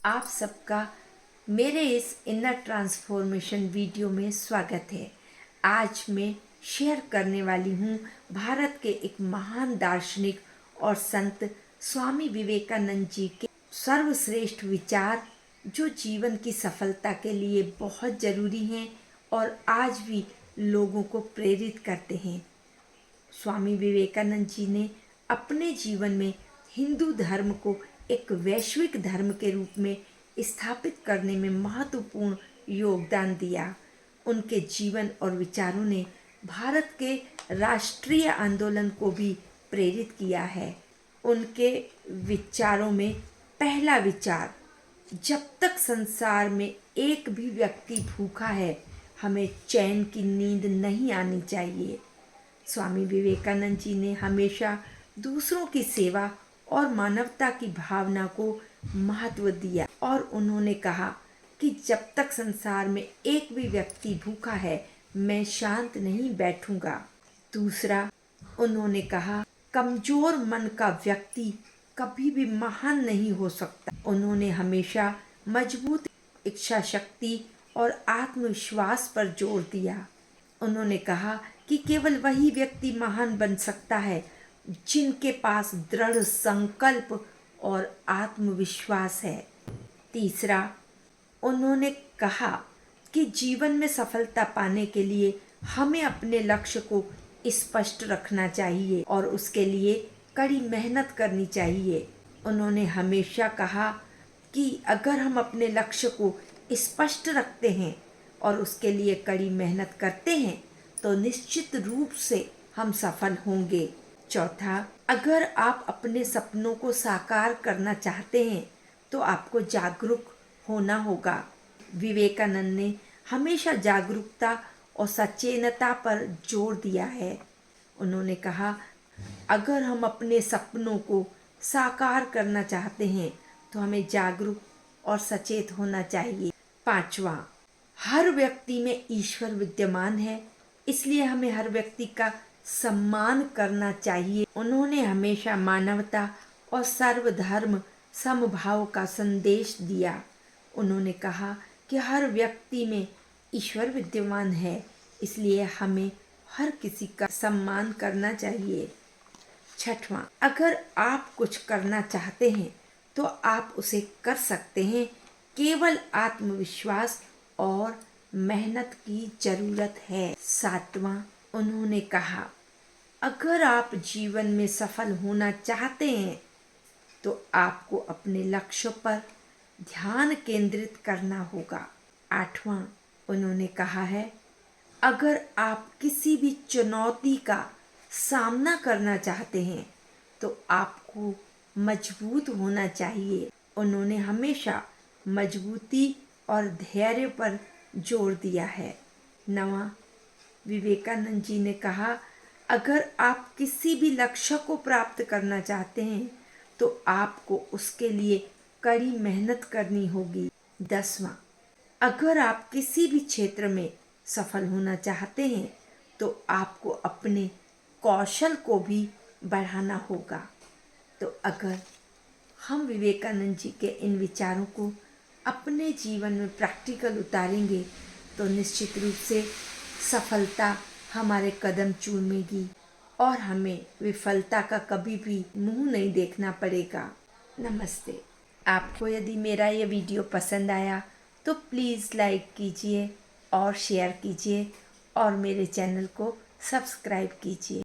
आप सबका मेरे इस इनर ट्रांसफॉर्मेशन वीडियो में स्वागत है। आज मैं शेयर करने वाली हूँ भारत के एक महान दार्शनिक और संत स्वामी विवेकानंद जी के सर्वश्रेष्ठ विचार, जो जीवन की सफलता के लिए बहुत ज़रूरी हैं और आज भी लोगों को प्रेरित करते हैं। स्वामी विवेकानंद जी ने अपने जीवन में हिंदू धर्म को एक वैश्विक धर्म के रूप में स्थापित करने में महत्वपूर्ण योगदान दिया। उनके जीवन और विचारों ने भारत के राष्ट्रीय आंदोलन को भी प्रेरित किया है। उनके विचारों में पहला विचार, जब तक संसार में एक भी व्यक्ति भूखा है, हमें चैन की नींद नहीं आनी चाहिए। स्वामी विवेकानंद जी ने हमेशा दूसरों की सेवा और मानवता की भावना को महत्व दिया और उन्होंने कहा कि जब तक संसार में एक भी व्यक्ति भूखा है, मैं शांत नहीं बैठूंगा। दूसरा, उन्होंने कहा, कमजोर मन का व्यक्ति कभी भी महान नहीं हो सकता। उन्होंने हमेशा मजबूत इच्छा शक्ति और आत्मविश्वास पर जोर दिया। उन्होंने कहा कि केवल वही व्यक्ति महान बन सकता है जिनके पास दृढ़ संकल्प और आत्मविश्वास है। तीसरा, उन्होंने कहा कि जीवन में सफलता पाने के लिए हमें अपने लक्ष्य को स्पष्ट रखना चाहिए और उसके लिए कड़ी मेहनत करनी चाहिए। उन्होंने हमेशा कहा कि अगर हम अपने लक्ष्य को स्पष्ट रखते हैं और उसके लिए कड़ी मेहनत करते हैं तो निश्चित रूप से हम सफल होंगे। चौथा, अगर आप अपने सपनों को साकार करना चाहते हैं तो आपको जागरूक होना होगा। विवेकानंद ने हमेशा जागरूकता और सचेतनता पर जोर दिया है। उन्होंने कहा, अगर हम अपने सपनों को साकार करना चाहते हैं तो हमें जागरूक और सचेत होना चाहिए। पांचवा, हर व्यक्ति में ईश्वर विद्यमान है, इसलिए हमें हर व्यक्ति का सम्मान करना चाहिए। उन्होंने हमेशा मानवता और सर्वधर्म समभाव का संदेश दिया। उन्होंने कहा कि हर व्यक्ति में ईश्वर विद्यमान है, इसलिए हमें हर किसी का सम्मान करना चाहिए। छठवां, अगर आप कुछ करना चाहते हैं तो आप उसे कर सकते हैं, केवल आत्मविश्वास और मेहनत की जरूरत है। सातवां, उन्होंने कहा, अगर आप जीवन में सफल होना चाहते हैं तो आपको अपने लक्ष्य पर ध्यान केंद्रित करना होगा। आठवां, उन्होंने कहा है, अगर आप किसी भी चुनौती का सामना करना चाहते हैं तो आपको मजबूत होना चाहिए। उन्होंने हमेशा मजबूती और धैर्य पर जोर दिया है। नवां, विवेकानंद जी ने कहा, अगर आप किसी भी लक्ष्य को प्राप्त करना चाहते हैं तो आपको उसके लिए कड़ी मेहनत करनी होगी। 10वां, अगर आप किसी भी क्षेत्र में सफल होना चाहते हैं तो आपको अपने कौशल को भी बढ़ाना होगा। तो अगर हम विवेकानंद जी के इन विचारों को अपने जीवन में प्रैक्टिकल उतारेंगे तो निश्चित रूप से सफलता हमारे कदम चूमेगी और हमें विफलता का कभी भी मुंह नहीं देखना पड़ेगा। नमस्ते। आपको यदि मेरा ये वीडियो पसंद आया तो प्लीज़ लाइक कीजिए और शेयर कीजिए और मेरे चैनल को सब्सक्राइब कीजिए।